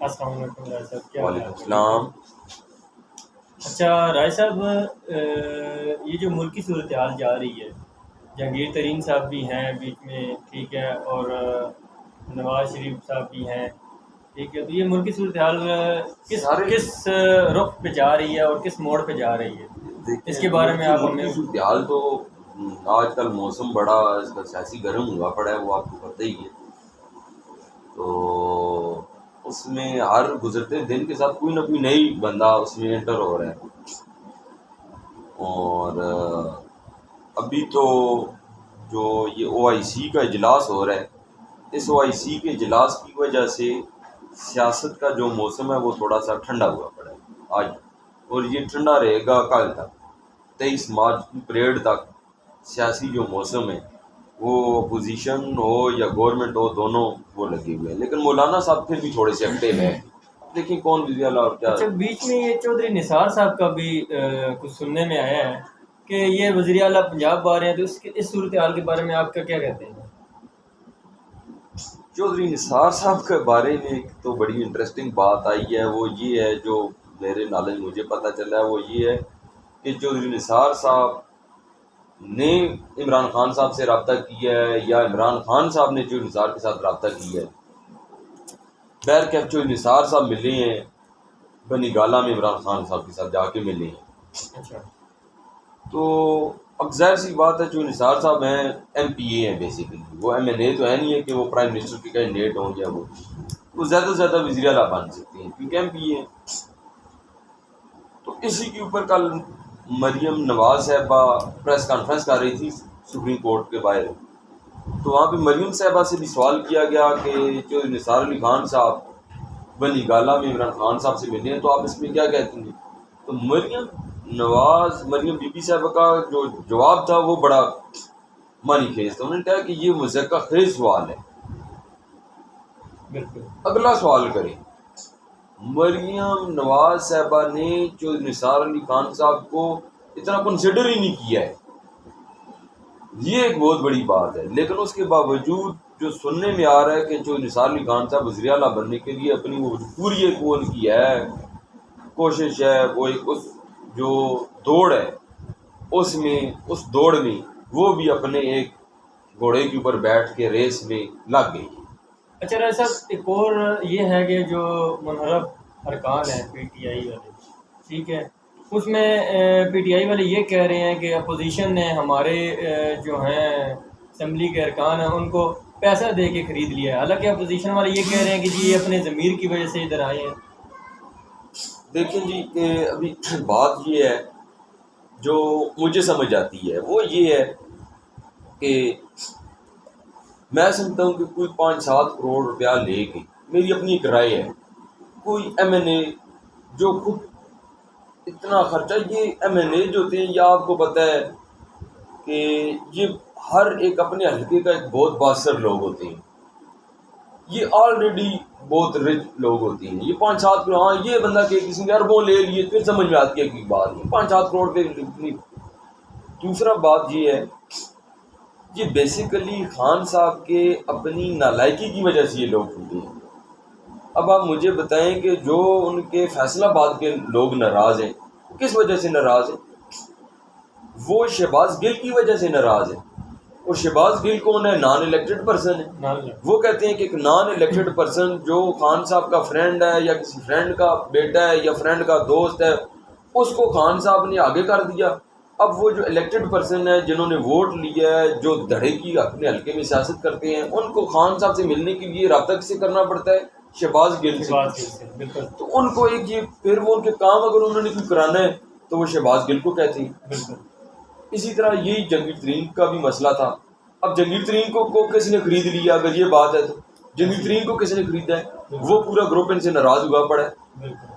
السلام علیکم رائے صاحب، کیا حال وعلیکم ہے؟ السلام۔ اچھا رائے صاحب، یہ جو ملکی صورتحال جا رہی ہے، جہانگیر ترین صاحب بھی ہیں بیچ میں، ٹھیک ہے، اور نواز شریف صاحب بھی ہیں، ٹھیک ہے، تو یہ ملکی صورتحال کس سارے کس رخ پہ جا رہی ہے اور کس موڑ پہ جا رہی ہے، دیکھیں، اس کے بارے میں آپ ملکی ہمیں صورتحال تو آج کل موسم بڑا اس کا سیاسی گرم ہوا پڑا ہے، وہ آپ کو پتہ ہی ہے۔ تو اس میں ہر گزرتے دن کے ساتھ کوئی نہ کوئی نئی بندہ اس میں انٹر ہو رہا ہے، اور ابھی تو جو یہ او آئی سی کا اجلاس ہو رہا ہے، اس او آئی سی کے اجلاس کی وجہ سے سیاست کا جو موسم ہے وہ تھوڑا سا ٹھنڈا ہوا پڑا ہے آج، اور یہ ٹھنڈا رہے گا کل تک، 23 مارچ کی پریڈ تک سیاسی جو موسم ہے وہ اپوزیشن ہو یا گورنمنٹ ہو، دونوں وہ لگے ہوئے ہیں، لیکن مولانا صاحب پھر بھی تھوڑے سے ایکٹیو ہیں۔ دیکھیں کون وزیر اعلیٰ اور کیا۔ اچھا، بیچ میں یہ چودھری نثار صاحب کا بھی کچھ سننے میں آیا ہے کہ یہ وزیر اعلیٰ پنجاب آ رہے ہیں، تو اس صورتحال کے بارے میں آپ کا کیا کہتے ہیں؟ چودھری نثار صاحب کے بارے میں ایک تو بڑی انٹرسٹنگ بات آئی ہے، وہ یہ ہے، جو میرے نالج مجھے پتہ چلا ہے وہ یہ ہے کہ چودھری نثار صاحب نے عمران خان صاحب سے رابطہ کیا ہے یا عمران خان صاحب نے چودھری نثار کے ساتھ رابطہ کیا ہے۔ بہرکیف چودھری نثار صاحب ملے ہیں بنی گالہ میں، عمران خان صاحب کے ساتھ جا کے ملے ہیں۔ اچھا، تو اب ظاہر سی بات ہے، جو نثار صاحب ہیں ایم پی اے ہیں بیسیکلی، وہ ایم این اے تو ہے نہیں ہے کہ وہ پرائم منسٹر کے کینڈیڈیٹ ہوں یا وہ زیادہ سے زیادہ وزیر اعلیٰ بن سکتے ہیں کیونکہ ایم پی اے ہیں۔ تو اسی کے اوپر کل مریم نواز صاحبہ پریس کانفرنس کر رہی تھی سپریم کورٹ کے باہر، تو وہاں پہ مریم صاحبہ سے بھی سوال کیا گیا کہ چودھری نثار علی خان صاحب بنی گالہ میں عمران خان صاحب سے ملے ہیں، تو آپ اس میں کیا کہتی ہیں؟ تو مریم بی بی صاحبہ کا جو جواب تھا وہ بڑا معنی خیز تھا۔ انہوں نے کہا کہ یہ مذکر خیز سوال ہے، بالکل۔ اگلا سوال کریں۔ مریم نواز صاحبہ نے چودھری نثار علی خان صاحب کو اتنا کنسیڈر ہی نہیں کیا ہے، یہ ایک بہت بڑی بات ہے، لیکن اس کے باوجود جو سننے میں آ رہا ہے کہ چودھری نثار علی خان صاحب وزیر اعلیٰ بننے کے لیے اپنی وہ پوری ایک وہ ان کی ہے کوشش ہے، وہ ایک اس جو دوڑ ہے اس دوڑ میں وہ بھی اپنے ایک گھوڑے کے اوپر بیٹھ کے ریس میں لگ گئی ہے۔ اچھا رائے صاحب، ایک اور یہ ہے کہ جو منحرف ارکان ہیں پی ٹی آئی والے، ٹھیک ہے، اس میں پی ٹی آئی والے یہ کہہ رہے ہیں کہ اپوزیشن نے ہمارے جو ہیں اسمبلی کے ارکان ہیں ان کو پیسہ دے کے خرید لیا ہے، حالانکہ اپوزیشن والے یہ کہہ رہے ہیں کہ جی یہ اپنے ضمیر کی وجہ سے ادھر آئے ہیں۔ دیکھیں جی، کہ ابھی بات یہ ہے جو مجھے سمجھ آتی ہے وہ یہ ہے کہ میں سمجھتا ہوں کہ کوئی 5-7 کروڑ روپیہ لے کے، میری اپنی ایک رائے ہے، کوئی ایم این اے جو خود اتنا خرچہ، یہ ایم این اے جو ہوتے ہیں، یا آپ کو پتہ ہے کہ یہ ہر ایک اپنے حلقے کا ایک بہت باثر لوگ ہوتے ہیں، یہ آلریڈی بہت رچ لوگ ہوتے ہیں، یہ 5-7 کروڑ، ہاں یہ بندہ کہ کسی نے اربوں لے لیے پھر سمجھ میں آتی ہے کہ بات نہیں، 5-7 کروڑ کے لیے۔ دوسرا بات یہ ہے، یہ بیسیکلی خان صاحب کے اپنی نالائکی کی وجہ سے یہ لوگ ٹوٹے ہیں۔ اب آپ مجھے بتائیں کہ جو ان کے فیصل آباد کے لوگ ناراض ہیں، کس وجہ سے ناراض ہیں؟ وہ شہباز گل کی وجہ سے ناراض ہیں، اور شہباز گل کون ہے؟ نان الیکٹڈ پرسن ہے۔ وہ کہتے ہیں کہ ایک نان الیکٹڈ پرسن جو خان صاحب کا فرینڈ ہے یا کسی فرینڈ کا بیٹا ہے یا فرینڈ کا دوست ہے، اس کو خان صاحب نے آگے کر دیا۔ اب وہ جو الیکٹڈ پرسن ہے، جنہوں نے ووٹ لیا ہے، جو دھڑے کی اپنے حلقے میں سیاست کرتے ہیں، ان کو خان صاحب سے ملنے کے لیے رابطہ کس سے کرنا پڑتا ہے؟ شہباز گل سے۔ بالکل، تو ان کو ایک یہ پھر وہ ان کے کام اگر انہوں نے کوئی کرانا ہے تو وہ شہباز گل کو کہتے ہیں۔ بالکل۔ اسی طرح یہی جہانگیر ترین کا بھی مسئلہ تھا۔ اب جہانگیر ترین کو کس نے خرید لیا؟ اگر یہ بات ہے تو جہانگیر ترین کو کس نے خریدا ہے؟ وہ پورا گروپ ان سے ناراض ہوا پڑا ہے۔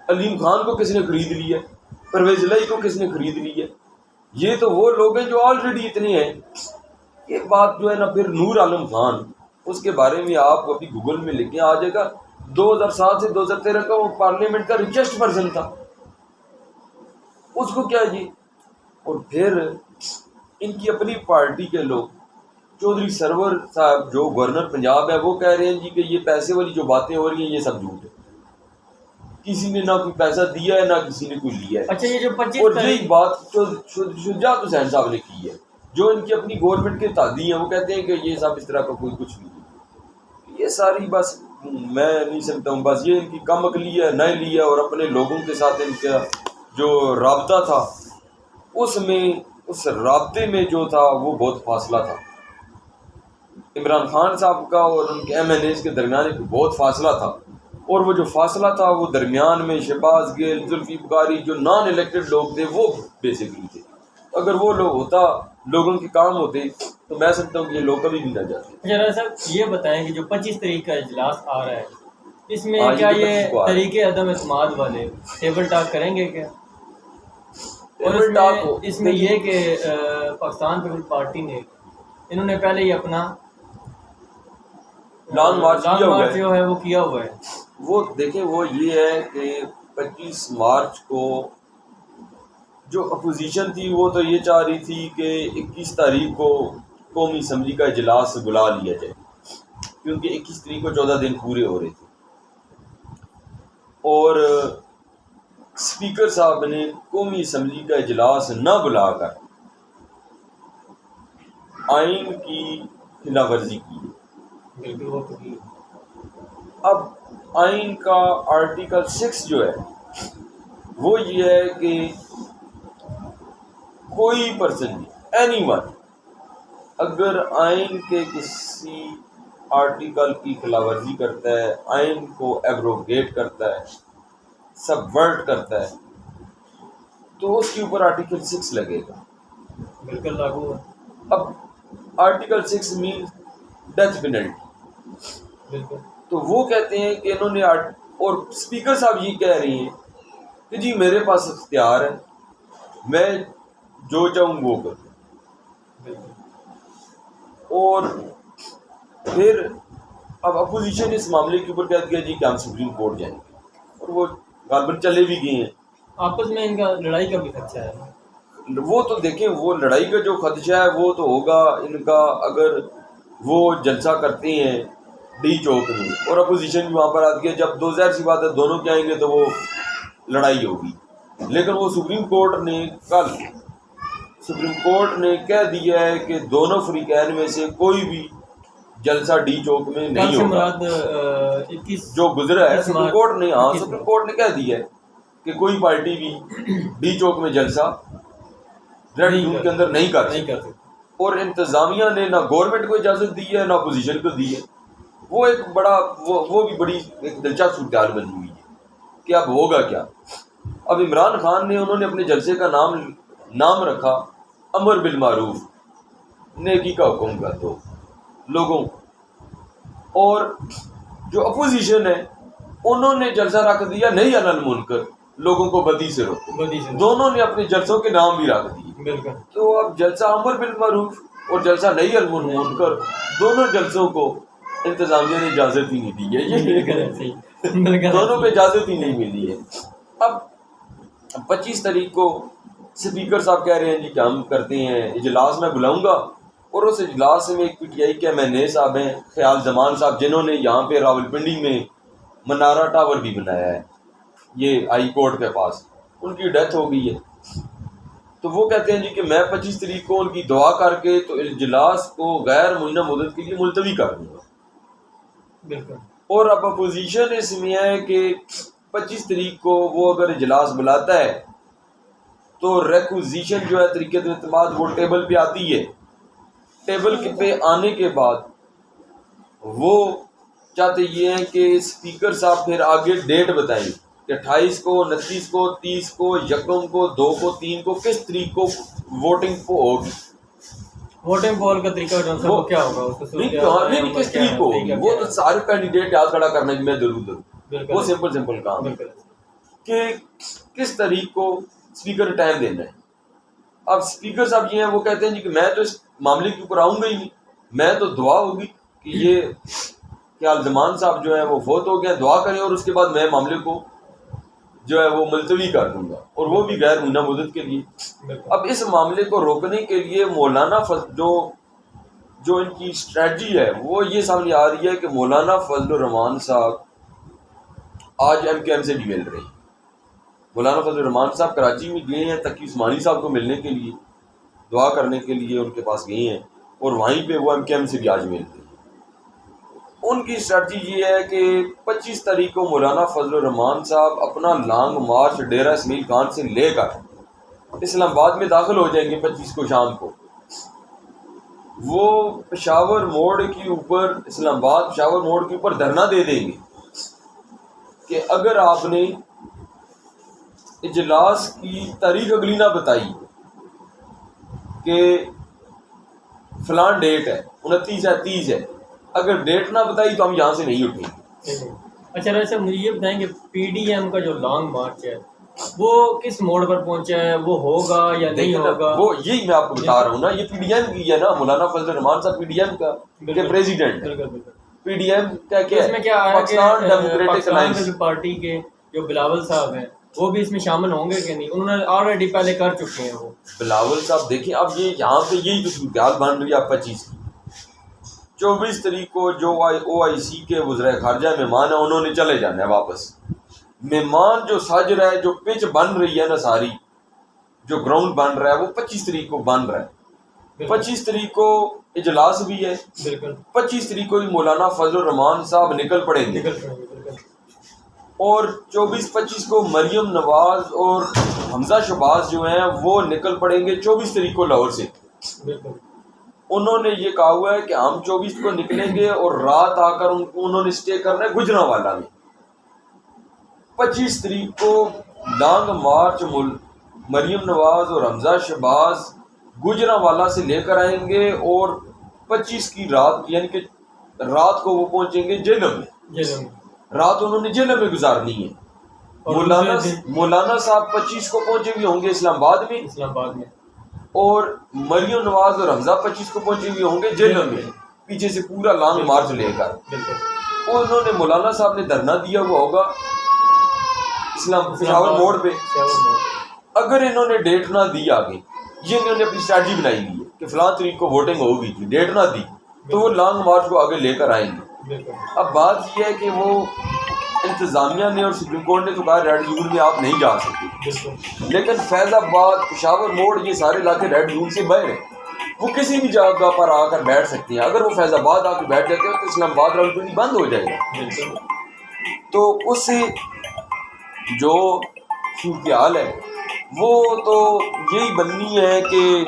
علیم خان کو کس نے خرید لیا؟ پرویز الہی کو کس نے خرید لیا؟ یہ تو وہ لوگ ہیں جو آلریڈی اتنے ہیں۔ یہ بات جو ہے نا، پھر نور عالم خان، اس کے بارے میں آپ ابھی گوگل میں لکھیں، آ جائے گا، 2007 سے 2013 کا وہ پارلیمنٹ کا ریچسٹ پرسن تھا، اس کو کیا جی۔ اور پھر ان کی اپنی پارٹی کے لوگ، چودھری سرور صاحب جو گورنر پنجاب ہے، وہ کہہ رہے ہیں جی کہ یہ پیسے والی جو باتیں ہو رہی ہیں یہ سب جھوٹ ہے۔ کسی نے نہ کوئی پیسہ دیا ہے نہ کسی نے کوئی لیا ہے. اچھا یہ جو 25 اور تاریخ یہی بات جو شجاعت حسین صاحب نے کی ہے, جو ان کی اپنی گورنمنٹ کے تادی ہیں, وہ کہتے ہیں کہ یہ سب اس طرح کا کوئی کچھ نہیں ہے. یہ ساری بس میں نہیں سمجھتا ہوں, بس یہ ان کی کم عقلی ہے, نہ لی ہے, اور اپنے لوگوں کے ساتھ ان کا جو رابطہ تھا اس رابطے میں جو تھا وہ بہت فاصلہ تھا. عمران خان صاحب کا اور ان کے ایم این ایز کے درمیان ایک بہت فاصلہ تھا, اور وہ جو فاصلہ تھا وہ درمیان میں شہباز گیل, ذوالفقار بخاری, جو نان الیکٹڈ لوگ تھے وہ بیسکلی تھے. اگر وہ لوگ ہوتا, لوگوں کے کام ہوتے, تو میں سمجھتا ہوں کہ یہ لوگ کبھی بھی نہ جاتے. ذرا صاحب یہ بتائیں کہ جو 25 تاریخ کا اجلاس آ رہا ہے, اس میں ہاں, کیا یہ یہ 25 کو آ رہا ہے. طریقے عدم اعتماد والے ٹیبل ٹاک کریں گے کیا؟ اور ٹیبل ٹاک اس میں یہ کہ پاکستان پیپلز پارٹی نے انہوں نے پہلے ہی اپنا لانگ مارچ جو ہے وہ کیا ہوا ہے. وہ دیکھیں, وہ یہ ہے کہ 25 مارچ کو جو اپوزیشن تھی وہ تو یہ چاہ رہی تھی کہ 21 تاریخ کو قومی اسمبلی کا اجلاس بلا لیا جائے, کیونکہ 21 تاریخ کو 14 دن پورے ہو رہے تھے. اور اسپیکر صاحب نے قومی اسمبلی کا اجلاس نہ بلا کر آئین کی خلاف ورزی کی. بالکل وہ تو اب آئین کا آرٹیکل 6 جو ہے وہ یہ ہے کہ کوئی پرسن, اینی ون, اگر آئین کے کسی آرٹیکل کی خلاف ورزی کرتا ہے, آئین کو ایبروگیٹ کرتا ہے, سبورٹ کرتا ہے, تو اس کے اوپر آرٹیکل 6 لگے گا. بالکل لاگو ہے. اب آرٹیکل 6 مینس ڈیتھ پینلٹی. بالکل. تو وہ کہتے ہیں کہ انہوں نے, اور اسپیکر صاحب یہ کہہ رہی ہیں کہ جی میرے پاس اختیار ہے, میں جو چاہوں وہ کروں. بالکل. اور پھر اب اپوزیشن اس معاملے کے اوپر کہہ دیا جی کہ ہم سپریم کورٹ جائیں گے, اور وہ غالباً چلے بھی گئے ہیں. آپس میں ان کا لڑائی کا بھی خدشہ ہے. وہ تو دیکھیں, وہ لڑائی کا جو خدشہ ہے وہ تو ہوگا ان کا, اگر وہ جلسہ کرتے ہیں ڈی چوک میں اور اپوزیشن بھی وہاں پر آتی ہے, جب دو ظاہر سی بات ہے دونوں کے آئیں گے تو وہ لڑائی ہوگی. لیکن وہ سپریم کورٹ نے کل کہہ دیا ہے کہ دونوں فریقین میں سے کوئی بھی جلسہ ڈی چوک میں نہیں ہوگا. جو گزرا ہے سپریم کورٹ نے, ہاں سپریم کورٹ نے کہہ دیا ہے کہ کوئی پارٹی بھی ڈی چوک میں جلسہ ریڈ زون کے اندر نہیں کر سکتی. اور انتظامیہ نے نہ گورنمنٹ کو اجازت دی ہے نہ اپوزیشن کو دی ہے. وہ ایک بڑا وہ بھی بڑی ایک دلچسپ صورتحال بنی ہوئی ہے کہ اب ہوگا کیا. اب عمران خان نے, انہوں نے اپنے جلسے کا نام رکھا امر بالمعروف, نیکی کا حکم کر دو لوگوں. اور جو اپوزیشن ہے انہوں نے جلسہ رکھ دیا نہیں علی المنکر, لوگوں کو بدی سے روکو. دونوں نے اپنے جلسوں کے نام بھی رکھ دیے. تو اب جلسہ امر بالمعروف اور جلسہ نہیں علی المنکر, دونوں جلسوں کو انتظامیہ نے اجازت ہی نہیں دی ہے. دونوں پہ اجازت ہی نہیں ملی ہے. اب 25 تاریخ کو اسپیکر صاحب کہہ رہے ہیں جی کہ ہم کرتے ہیں اجلاس, میں بلاؤں گا. اور اس اجلاس میں ایک پی ٹی آئی کے ایم این اے صاحب ہیں, خیال زمان صاحب, جنہوں نے یہاں پہ راولپنڈی میں منارہ ٹاور بھی بنایا ہے, یہ ہائی کورٹ کے پاس, ان کی ڈیتھ ہو گئی ہے. تو وہ کہتے ہیں جی کہ میں 25 تاریخ کو ان کی دعا کر کے تو اجلاس کو غیر معینہ مدت کے لیے ملتوی کر دوں گا. بالکل. اور اب اپوزیشن اس میں ہے کہ 25 تاریخ کو وہ اگر اجلاس بلاتا ہے تو ریکوزیشن جو ہے طریقے اعتماد وہ ٹیبل پہ آتی ہے. ٹیبل پہ آنے کے بعد وہ چاہتے یہ ہیں کہ اسپیکر صاحب پھر آگے ڈیٹ بتائیں کہ 28 کو, 29 کو, 30 کو, 1 کو, 2 کو, 3 کو, کس تاریخ کو ووٹنگ ہوگی. ووٹنگ پول کا طریقہ وہ کیا ہوگا, نہیں کس تاریخ کو ہوگی. وہ تو سارے کینڈیڈیٹ یاد کھڑا کرنا کہ میں ضرور, وہ سمپل کام ہے کہ کس تاریخ کو اسپیکر ٹائم دینا ہے. اب اسپیکر صاحب یہ ہیں وہ کہتے ہیں جی کہ میں تو اس معاملے کے اوپر آؤں گا ہی نہیں, میں تو دعا ہوگی کہ یہ خیال زمان صاحب جو ہے وہ فوت ہو گئے, دعا کریں اور اس کے بعد میں معاملے کو جو ہے وہ ملتوی کر دوں گا, اور وہ بھی غیر معینہ مدت کے لیے. اب اس معاملے کو روکنے کے لیے مولانا جو ان کی اسٹریٹجی ہے وہ یہ سامنے آ رہی ہے کہ مولانا فضل الرحمان صاحب آج ایم کیو ایم سے بھی مل رہی ہیں. مولانا فضل الرحمان صاحب کراچی میں گئے ہیں تقی عثمانی صاحب کو ملنے کے لیے, دعا کرنے کے لیے ان کے پاس گئے ہیں, اور وہیں پہ وہ ایم کیو ایم سے بھی آج ملتے ہیں. ان کی اسٹریٹجی یہ ہے کہ 25 تاریخ کو مولانا فضل الرحمان صاحب اپنا لانگ مارچ ڈیرہ اسمیل خان سے لے کر اسلام آباد میں داخل ہو جائیں گے 25 کو شام کو. وہ پشاور موڑ کے اوپر, اسلام آباد پشاور موڑ کے اوپر دھرنا دے دیں گے کہ اگر آپ نے اجلاس کی تاریخ اگلی نہ بتائی کہ فلاں ڈیٹ ہے 29 ہے 30 ہے, اگر ڈیٹ نہ بتائی تو ہم یہاں سے نہیں اٹھیں گے. اچھا ویسے مجھے یہ بتائیں کہ پی ڈی ایم کا جو لانگ مارچ ہے وہ کس موڑ پر پہنچا ہے, وہ ہوگا یا نہیں ہوگا؟ وہ یہی میں آپ کو بتا رہا ہوں نا, یہ پی ڈی ایم کی ہے نا. مولانا فضل الرحمان صاحب پی ڈی ایم کا کے پریزیڈنٹ. پی ڈی ایم کیا اس میں کیا آیا کہ Pakistan Democratic Alliance Peoples Party کے جو بلاول صاحب ہیں وہ بھی اس میں شامل ہوں گے کہ نہیں؟ انہوں نے آلریڈی پہلے کر چکے ہیں وہ. بلاول صاحب دیکھیں اب یہ یہاں پہ یہی تو صورتحال بن رہی ہے. اب 25 کی 24 تاریخ کو جو او آئی سی کے وزرائے خارجہ مہمان ہیں انہوں نے چلے جانا ہے واپس. مہمان جو سج رہا ہے, جو پچ بن رہی ہے نا ساری, جو گراؤنڈ بن رہا ہے وہ 25 تاریخ کو بن رہا ہے. 25 تاریخ کو اجلاس بھی ہے, بالکل 25 تاریخ کو مولانا فضل الرحمان صاحب نکل پڑیں گے, اور 24-25 کو مریم نواز اور حمزہ شہباز جو ہیں وہ نکل پڑیں گے 24 تاریخ کو لاہور سے. انہوں نے یہ کہا ہوا ہے کہ ہم 24 کو نکلیں گے اور رات آ کر انہوں نے اسٹے کرنا ہے گجرانوالہ میں. 25 تاریخ کو لانگ مارچ مریم نواز اور حمزہ شہباز گجرانوالہ سے لے کر آئیں گے, اور 25 کی رات یعنی کہ رات کو وہ پہنچیں گے جہلم میں. رات انہوں نے جہلم میں گزارنی ہے. مولانا صاحب 25 کو پہنچے ہوئے ہوں گے اسلام آباد میں, اور مریم نواز اور حمزہ 25 کو پہنچے ہوئے ہوں گے جہلم میں, پیچھے سے پورا لانگ مارچ لے کر. اور انہوں نے مولانا صاحب نے دھرنا دیا ہوا ہوگا اسلام پشاور موڑ پہ. اگر انہوں نے ڈیٹ نہ دی آگے, یہ انہوں نے اپنی اسٹریٹجی بنائی ہوئی ہے کہ فلاں تاریخ کو ووٹنگ ہوگی, ڈیٹ نہ دی تو وہ لانگ مارچ کو آگے لے کر آئیں گے. اب بات یہ ہے کہ وہ انتظامیہ نے اور سپریم کورٹ نے تو کہا ریڈ زون میں آپ نہیں جا سکتے, لیکن فیض آباد پشاور موڑ یہ سارے علاقے ریڈ زون سے باہر ہیں. وہ کسی بھی جگہ پر آ کر بیٹھ سکتے ہیں. اگر وہ فیض آباد آ کے بیٹھ جاتے ہیں تو اسلام آباد راولپنڈی بند ہو جائے گا. تو اس سے جو صورتحال ہے وہ تو یہی بننی ہے کہ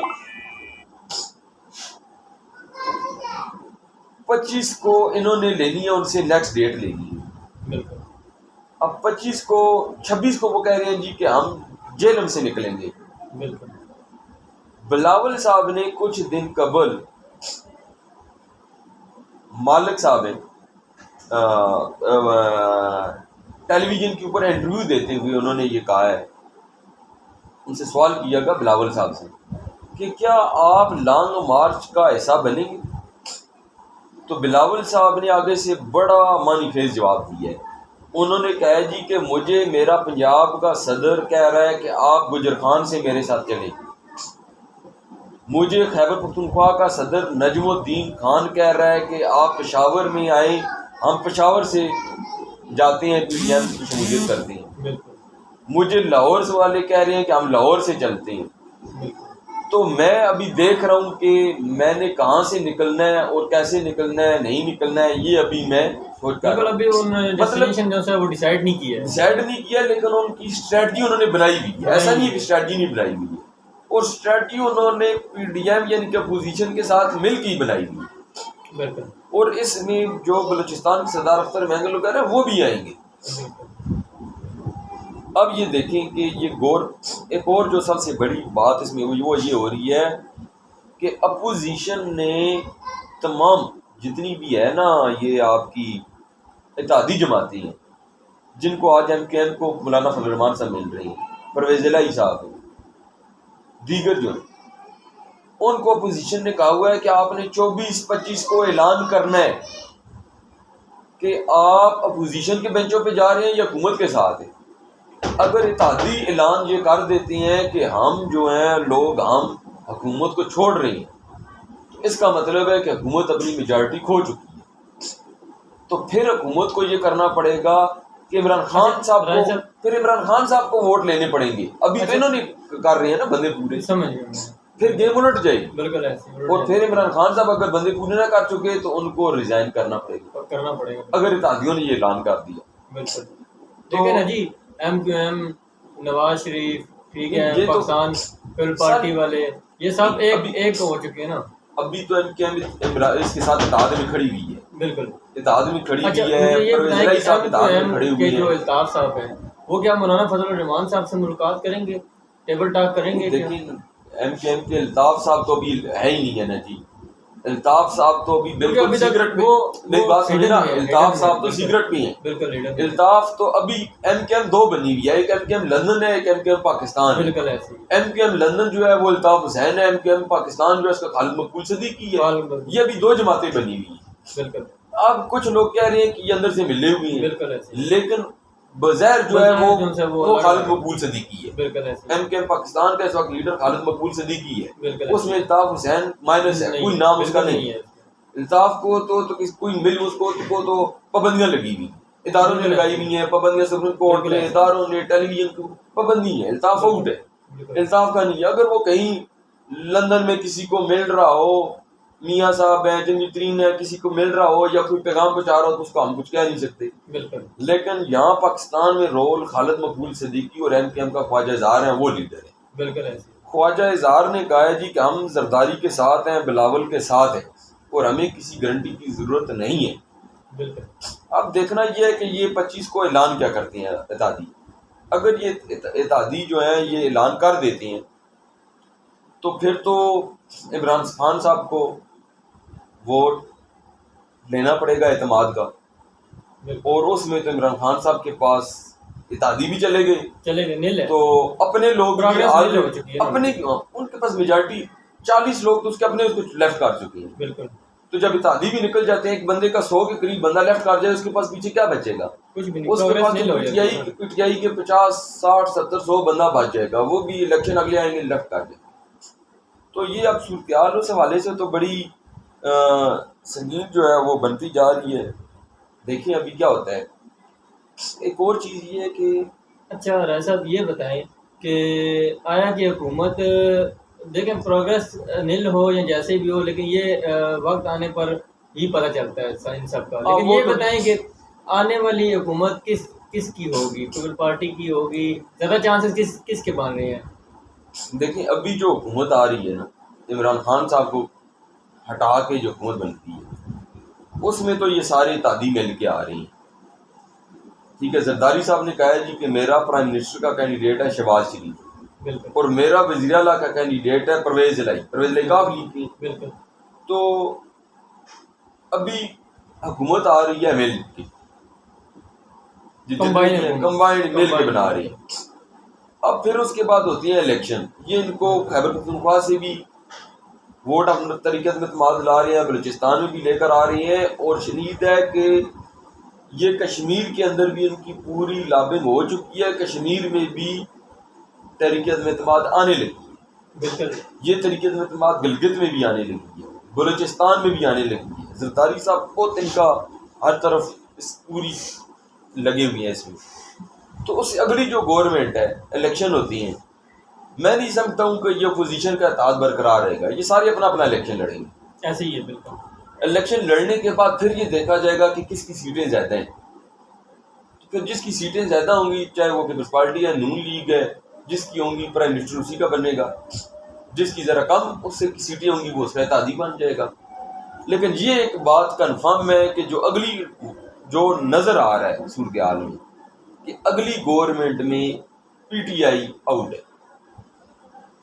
25 کو انہوں نے لینی ہے ان سے نیکسٹ ڈیٹ لینی ہے. اب 25 کو 26 کو وہ کہہ رہے ہیں جی کہ ہم جہلم سے نکلیں گے. بلاول صاحب نے کچھ دن قبل مالک صاحب ہیں ٹیلی ویژن کے اوپر انٹرویو دیتے ہوئے انہوں نے یہ کہا ہے, ان سے سوال کیا گیا بلاول صاحب سے کہ کیا آپ لانگ مارچ کا حصہ بنیں گے؟ تو بلاول صاحب نے آگے سے بڑا معنی خیز جواب دیا ہے. انہوں نے کہا جی کہ مجھے میرا پنجاب کا صدر کہہ رہا ہے کہ آپ گجر خان سے میرے ساتھ چلیں. مجھے خیبر پختونخوا کا صدر نجم الدین خان کہہ رہا ہے کہ آپ پشاور میں آئیں, ہم پشاور سے جاتے ہیں, پی ڈی ایم کی شمولیت کرتے ہیں. مجھے لاہور سے والے کہہ رہے ہیں کہ ہم لاہور سے چلتے ہیں. تو میں ابھی دیکھ رہا ہوں کہ میں نے کہاں سے نکلنا ہے اور کیسے نکلنا ہے, نہیں نکلنا ہے, یہ ابھی میں سوچ کر مطلب وہ ڈیسائیڈ نہیں کیا, لیکن ان کی اسٹریٹجی انہوں نے بنائی ہوئی ہے. ایسا نہیں ہے کہ اسٹریٹجی نہیں بنائی ہوئی ہے, اور اسٹریٹجی انہوں نے پی ڈی ایم یعنی کہ اپوزیشن کے ساتھ مل کے بنائی ہوئی ہے. اور اس میں جو بلوچستان کے سردار اختر مینگل کہہ رہے ہیں وہ بھی آئیں گے. اب یہ دیکھیں کہ یہ ایک اور جو سب سے بڑی بات اس میں وہ یہ ہو رہی ہے کہ اپوزیشن نے تمام جتنی بھی ہے نا یہ آپ کی اتحادی جماعتیں ہیں جن کو آج ایم کیو ایم کو مولانا فضل الرحمان صاحب مل رہی ہیں, پرویز الہی صاحب ہیں, دیگر جو ان کو اپوزیشن نے کہا ہوا ہے کہ آپ نے 24-25 کو اعلان کرنا ہے کہ آپ اپوزیشن کے بینچوں پہ جا رہے ہیں یا حکومت کے ساتھ ہیں. اگر اتحادی اعلان یہ کر دیتے ہیں کہ ہم جو ہیں لوگ ہم حکومت کو چھوڑ رہے ہیں, تو اس کا مطلب ہے کہ حکومت اپنی میجارٹی کھو چکی ہے. تو پھر حکومت کو یہ کرنا پڑے گا کہ عمران خان صاحب کو پھر عمران خان صاحب کو ووٹ لینے پڑیں گے. ابھی تو انہوں نے کر رہے ہیں نا بندے پورے, سمجھ گیا, پھر گیم الٹ جائے گی. بالکل ایسے, اور پھر عمران خان صاحب اگر بندے پورے نہ کر چکے تو ان کو ریزائن کرنا پڑے گا اگر اتحادیوں نے یہ اعلان کر دیا. بالکل ٹھیک ہے نا جی. M Q M, Nawaz Sharif, ٹھیک ہے, پاکستان پیپل پارٹی والے, یہ سب ایک ہو چکے ہیں نا. ابھی تو ایم کیو ایم اس کے ساتھ اتحاد میں کھڑی ہوئی ہے. بالکل اتحاد میں کھڑی ہوئی ہے. پرویز صاحب اتحاد میں کھڑے ہوئے ہیں. جو الطاف صاحب ہیں وہ کیا مولانا فضل الرحمان صاحب سے ملاقات کریں گے, ٹیبل ٹاک کریں گے؟ لیکن ایم کیو ایم کے الطاف صاحب تو ابھی ہے ہی نہیں ہے نا جی. الطاف صاحب تو ابھی بالکل سیکرٹ میں, میری بات سنیں نا, الطاف صاحب تو سیکرٹ میں ہیں. بالکل الطاف تو ابھی ایم کیو ایم دو بنی ہوئی ہے, ایک ایم کیو ایم لندن ہے, ایک ایم کیو ایم پاکستان ہے. بالکل ایسے ایم کیو ایم لندن جو ہے وہ الطاف حسین ہے, ایم کیو ایم پاکستان جو ہے اس کا خالد مقبول صدیقی ہے. یہ ابھی دو جماعتیں بنی ہوئی ہیں. بالکل. اب کچھ لوگ کہہ رہے ہیں کہ یہ اندر سے ملے ہوئے ہیں. بالکل ایسے, لیکن بظاہر جو ہے وہ خالد مقبول صدیقی ہے. بالکل ایسے. ایم کیو ایم پاکستان کا اس وقت لیڈر خالد مقبول صدیقی ہے. بالکل اس میں الطاف حسین مائنس ہے, کوئی نام اس کا نہیں ہے. الطاف کو تو کوئی مل اس کو تو پابندیاں لگی ہوئی, اداروں نے لگائی ہوئی ہیں پابندیاں, سپریم کورٹ نے, اداروں نے, ٹیلی ویژن کو پابندی ہے. الطاف آؤٹ ہے, الطاف کا نہیں ہے. اگر وہ کہیں لندن میں کسی کو مل رہا ہو, میاں صاحب ہیں, جنگی ترین ہے, کسی کو مل رہا ہو یا کوئی پیغام پہنچا رہا ہو تو اس کو ہم کچھ کہہ نہیں سکتے. بالکل. لیکن یہاں پاکستان میں رول خالد مقبول صدیقی اور ایم کیو ایم کا خواجہ اظہار ہیں, وہ لیڈر ہیں. بالکل ایسے. خواجہ اظہار نے کہا ہے جی کہ ہم زرداری کے ساتھ ہیں, بلاول کے ساتھ ہیں, اور ہمیں کسی گارنٹی کی ضرورت نہیں ہے. بالکل. اب دیکھنا یہ ہے کہ یہ 25 کو اعلان کیا کرتے ہیں اتحادی. اگر یہ اتحادی جو ہیں یہ اعلان کر دیتے ہیں تو پھر تو عمران خان صاحب کو ووٹ لینا پڑے گا اعتماد کا, اور اس میں تو عمران خان صاحب کے پاس اتحادی بھی چلے گئے, تو اپنے لوگ اپنے ان کے پاس میجارٹی 40 لوگ تو اس کے اپنے اس کو لیفٹ کر چکے ہیں. بالکل. تو جب اتحادی بھی نکل جاتے ہیں, ایک بندے کا 100 کے قریب بندہ لیفٹ کر جائے, اس کے پاس پیچھے کیا بچے گا؟ کچھ بھی نہیں. اس کے پاس پی ٹی آئی کے 50 60 70 100 بندہ بچ جائے گا, وہ بھی الیکشن اگلے آئیں گے لیفٹ کر جائے گا. تو یہ اب صورتحال اس حوالے سے تو بڑی سنگین جو ہے وہ بنتی جا رہی ہے. دیکھیں ابھی کیا ہوتا ہے. ایک اور چیز یہ ہے کہ اچھا راج صاحب یہ بتائیں کہ آیا کہ حکومت دیکھیں پروگریس نیل ہو یا جیسے بھی ہو, لیکن یہ وقت آنے پر ہی پتہ چلتا ہے ان سب کا. لیکن یہ بتائیں کہ آنے والی حکومت کس کی ہوگی؟ پیپل پارٹی کی ہوگی؟ زیادہ چانسز کس کے بن رہے ہیں؟ دیکھیں ابھی جو حکومت آ رہی ہے نا, عمران خان صاحب کو ہٹا کے جو حکومت بنتی ہے اس میں تو یہ سارے اتحادی مل کے آ رہی ہیں. ٹھیک ہے, زرداری صاحب نے کہا ہے جی کہ میرا پرائم منسٹر کا کینڈیڈیٹ ہے شہباز شریف, اور میرا وزیر اعلیٰ کا کینڈیڈیٹ ہے پرویز الہی کا لیگ کی. بالکل. تو ابھی حکومت آ رہی ہے مل کی, کمبائنڈ مل کے بنا رہی ہے. اب پھر اس کے بعد ہوتی ہے الیکشن. یہ ان کو خیبر پختونخوا سے بھی ووٹ اپنے طریقے میں اعتماد لا رہے ہیں, بلوچستان میں بھی لے کر آ رہی ہیں, اور شدید ہے کہ یہ کشمیر کے اندر بھی ان کی پوری لابنگ ہو چکی ہے. کشمیر میں بھی طریقے میں اعتماد آنے لگی ہے. بالکل. یہ طریقے میں اعتماد گلگت میں بھی آنے لگی ہے, بلوچستان میں بھی آنے لگی ہے. زرداری صاحب بہت ان کا ہر طرف پوری لگے ہوئے ہیں اس میں. تو اس اگلی جو گورنمنٹ ہے, الیکشن ہوتی ہیں, میں نہیں سمجھتا ہوں کہ یہ اپوزیشن کا اتحاد برقرار رہے گا. یہ سارے اپنا اپنا الیکشن لڑیں گے. ایسے ہی ہے. بالکل. الیکشن لڑنے کے بعد پھر یہ دیکھا جائے گا کہ کس کی سیٹیں زیادہ ہیں. پھر جس کی سیٹیں زیادہ ہوں گی, چاہے وہ پیپلز پارٹی ہے, نون لیگ ہے, جس کی ہوں گی پرائم منسٹر اسی کا بنے گا. جس کی ذرا کم اس سے کی سیٹیں ہوں گی وہ اس کا اتحادی بن جائے گا. لیکن یہ ایک بات کنفرم ہے کہ جو اگلی جو نظر آ رہا ہے صورتحال میں کہ اگلی گورنمنٹ میں پی ٹی آئی آؤٹ ہے.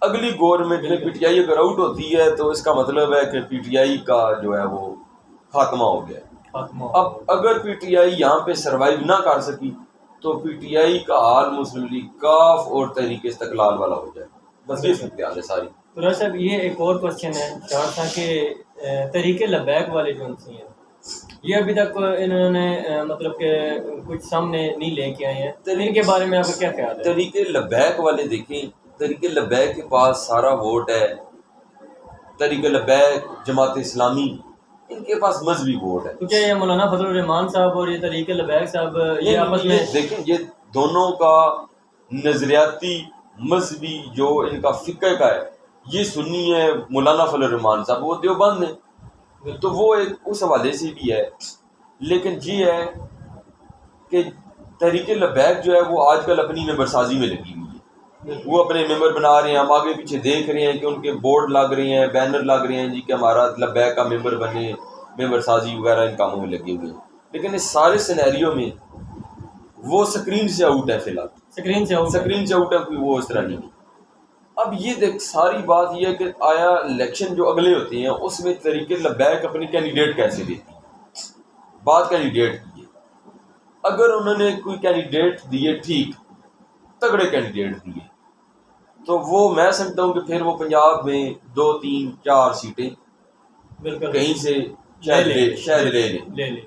اگلی گورنمنٹ میں پی ٹی آئی اگر آؤٹ ہوتی ہے تو اس کا مطلب ہے کہ پی ٹی آئی کا جو ہے وہ خاتمہ ہو گیا. اب اگر پی ٹی آئی یہاں پہ سروائیو نہ کر سکی تو پی ٹی آئی کا حال مسلم لیگ کاف اور تحریک استقلال والا ہو جائے. بس یہ صورتحال ہے ساری. تو صاحب یہ ایک اور کوشچن ہے شاہ صاحب کہ تحریک لبیک والے جو ہیں یہ ابھی تک انہوں نے مطلب کہ کچھ سامنے نہیں لے کے آئے ہیں. ان کے بارے میں آپ کا کیا خیال ہے؟ تحریک لبیک والے دیکھیں, تحریک لبیک کے پاس سارا ووٹ ہے. تحریک لبیک, جماعت اسلامی, ان کے پاس مذہبی ووٹ ہے. تو کیا یہ مولانا فضل الرحمان صاحب اور یہ طریق لبیک صاحب یہ آپس میں دیکھیں یہ دونوں کا نظریاتی مذہبی جو ان کا فقہ کا ہے، یہ سنی ہے مولانا فضل الرحمان صاحب، وہ دیوبند ہیں، تو وہ ایک اس حوالے سے بھی ہے. لیکن یہ ہے کہ تحریک لبیک جو ہے وہ آج کل اپنی ممبر سازی میں لگی ہوئی ہے. وہ اپنے ممبر بنا رہے ہیں، ہم آگے پیچھے دیکھ رہے ہیں کہ ان کے بورڈ لگ رہے ہیں، بینر لگ رہے ہیں جی کہ ہمارا لبیک کا ممبر بنے، ممبر سازی وغیرہ ان کاموں میں لگے ہوئے ہیں. لیکن اس سارے سینیریو میں وہ سکرین سے آؤٹ ہے، فی الحال سکرین سے آؤٹ ہے، کوئی وہ اس طرح نہیں. اب یہ دیکھ ساری بات یہ ہے کہ آیا الیکشن جو اگلے ہوتے ہیں اس میں تحریک لبیک اپنی کینڈیڈیٹ کیسے دیتی ہے. بات کینڈیڈیٹ کی ہے، اگر انہوں نے کوئی کینڈیڈیٹ دیے ٹھیک تگڑے کینڈیڈیٹ دیے تو وہ میں سمجھتا ہوں کہ پھر وہ پنجاب میں 2 3 4 سیٹیں بالکل کہیں سے شاید لے لیں.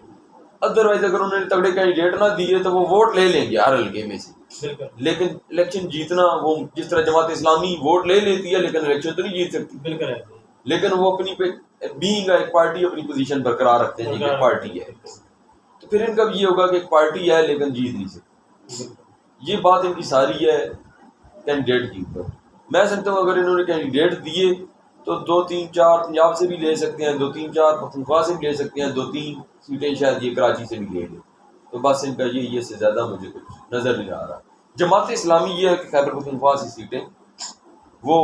ادروائز اگر انہوں نے تگڑے کینڈیڈیٹ نہ دیے تو وہ ووٹ لے لیں گے ہر حلقے میں سے. لیکن الیکشن جیتنا، وہ جس طرح جماعت اسلامی ووٹ لے لیتی ہے لیکن الیکشن تو نہیں جیت سکتی. بالکل. لیکن وہ اپنی بینگ ایک پارٹی اپنی پوزیشن برقرار رکھتے ہیں کہ پارٹی ہے. تو پھر ان کا بھی یہ ہوگا کہ ایک پارٹی ہے لیکن جیت نہیں سکتی. یہ بات ان کی ساری ہے کینڈیڈیٹ کی اوپر. میں سمجھتا ہوں اگر انہوں نے کینڈیڈیٹ دیے تو 2 3 4 پنجاب سے بھی لے سکتے ہیں، 2 3 4 پختونخوا سے بھی لے سکتے ہیں، 2 3 سیٹیں شاید یہ کراچی سے بھی لے لیں. تو بس ان کا یہ سے زیادہ مجھے کچھ نظر نہیں آ رہا. جماعت اسلامی یہ ہے کہ خیبر پختونخوا سے سیٹیں وہ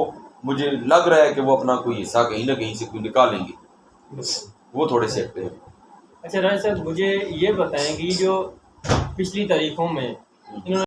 مجھے لگ رہا ہے کہ وہ اپنا کوئی حصہ کہیں نہ کہیں سے کوئی نکالیں گے، وہ تھوڑے سے ہٹتے ہیں. اچھا راجہ صاحب مجھے یہ بتائیں کہ جو پچھلی تاریخوں میں انہوں نے